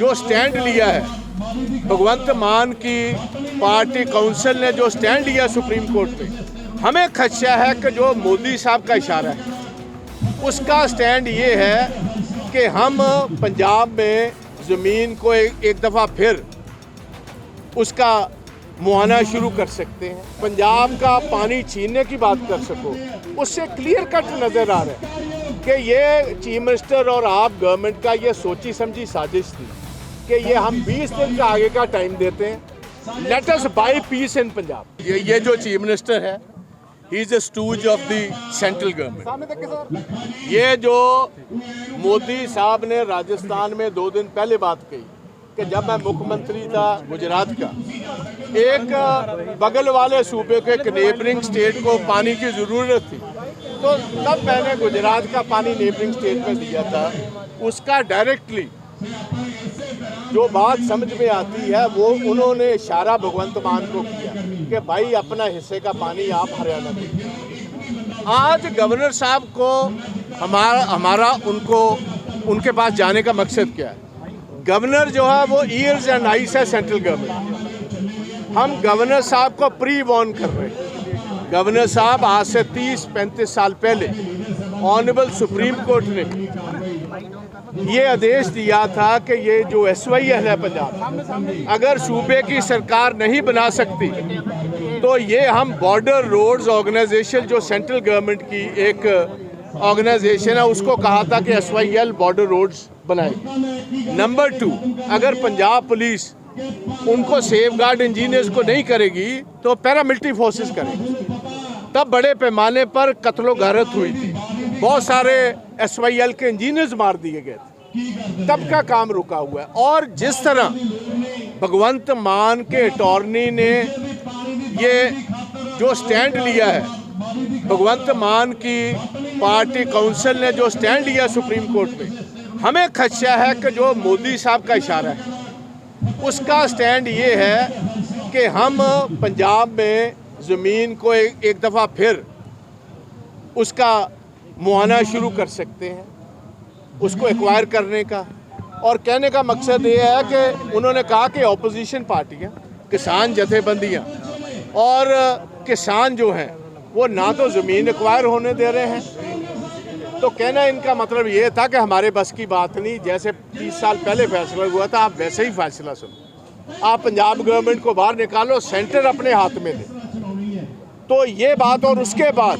जो स्टैंड लिया है, भगवंत मान की पार्टी काउंसिल ने जो स्टैंड लिया सुप्रीम कोर्ट में, हमें खदशा है कि जो मोदी साहब का इशारा है उसका स्टैंड ये है कि हम पंजाब में ज़मीन को एक दफ़ा फिर उसका मुआयना शुरू कर सकते हैं। पंजाब का पानी छीनने की बात कर सको, उससे क्लियर कट नज़र आ रहा है कि ये चीफ मिनिस्टर और आप गवर्नमेंट का ये सोची समझी साजिश थी कि ये हम 20 दिन का आगे का टाइम देते हैं, लेट अस बाय पीस इन पंजाब। ये जो चीफ मिनिस्टर है, he is a stooge of the central government. ये जो मोदी साहब ने राजस्थान में 2 दिन पहले बात कही कि जब मैं मुख्यमंत्री था गुजरात का, एक बगल वाले सूबे के एक नेबरिंग स्टेट को पानी की ज़रूरत थी, तो तब मैंने गुजरात का पानी नेबरिंग स्टेट में दिया था। उसका डायरेक्टली जो बात समझ में आती है वो उन्होंने इशारा भगवंत मान को किया कि भाई अपना हिस्से का पानी आप हरियाणा में। आज गवर्नर साहब को हमारा उनके पास जाने का मकसद क्या है? गवर्नर जो है वो ईयर्स एंड आइस है सेंट्रल गवर्नमेंट। हम गवर्नर साहब को प्री वॉर्न कर रहे हैं। गवर्नर साहब आज से 30-35 साल पहले ऑनरेबल सुप्रीम कोर्ट ने ये आदेश दिया था कि ये जो SYL है पंजाब, अगर सूबे की सरकार नहीं बना सकती तो ये हम बॉर्डर रोड्स ऑर्गेनाइजेशन जो सेंट्रल गवर्नमेंट की एक ऑर्गेनाइजेशन है उसको कहा था कि SYL बॉर्डर रोड्स बनाएगी। नंबर 2, अगर पंजाब पुलिस उनको सेफगार्ड इंजीनियर्स को नहीं करेगी तो पैरामिलिट्री फोर्सेस करेगी। तब बड़े पैमाने पर कत्लो गारत हुई थी, बहुत सारे SYL के इंजीनियर्स मार दिए गए थे, तब का काम रुका हुआ है। और जिस तरह भगवंत मान के अटॉर्नी ने ये जो स्टैंड लिया है, भगवंत मान की पार्टी काउंसिल ने जो स्टैंड लिया सुप्रीम कोर्ट में, हमें खदशा है कि जो मोदी साहब का इशारा है उसका स्टैंड ये है कि हम पंजाब में ज़मीन को एक दफ़ा फिर उसका मुआयना शुरू कर सकते हैं, उसको एक्वायर करने का। और कहने का मकसद ये है कि उन्होंने कहा कि अपोजिशन पार्टियां, किसान जथेबंदियां और किसान जो हैं वो ना तो ज़मीन एक्वायर होने दे रहे हैं, तो कहना इनका मतलब ये था कि हमारे बस की बात नहीं, जैसे 30 साल पहले फैसला हुआ था आप वैसे ही फैसला सुनो, आप पंजाब गवर्नमेंट को बाहर निकालो, सेंटर अपने हाथ में दे। तो ये बात, और उसके बाद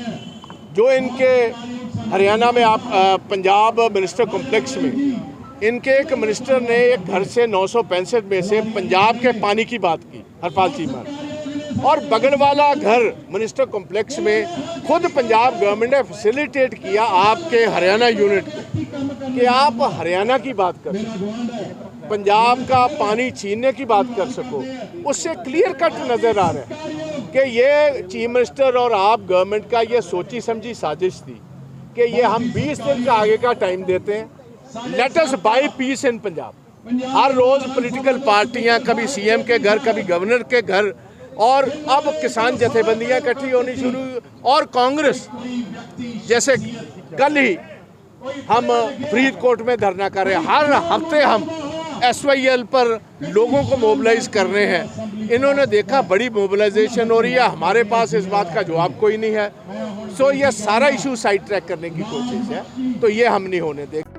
जो इनके हरियाणा में आप पंजाब मिनिस्टर कॉम्प्लेक्स में इनके एक मिनिस्टर ने एक घर से 965 में से पंजाब के पानी की बात की, हरपाल चीमा, और बगल वाला घर मिनिस्टर कॉम्प्लेक्स में खुद पंजाब गवर्नमेंट ने फैसिलिटेट किया आपके हरियाणा यूनिट को कि आप हरियाणा की बात कर सको, पंजाब का पानी छीनने की बात कर सको। उससे क्लियर कट नज़र आ रहा है कि ये चीफ मिनिस्टर और आप गवर्नमेंट का ये सोची समझी साजिश थी कि ये हम 20 दिन का आगे का टाइम देते हैं, लेट अस बाय पीस इन पंजाब। हर रोज़ पॉलिटिकल पार्टियां, कभी CM के घर, कभी गवर्नर के घर, और अब किसान जथेबंदियां इकट्ठी होनी शुरू हुई। और कांग्रेस, जैसे कल ही हम फरीदकोट में धरना कर रहे हैं, हर हफ्ते हम SYL पर लोगों को मोबिलाइज कर रहे हैं। इन्होंने देखा बड़ी मोबिलाइजेशन हो रही है, हमारे पास इस बात का जवाब कोई नहीं है, सो ये सारा इशू साइड ट्रैक करने की कोशिश है, तो ये हम नहीं होने देंगे।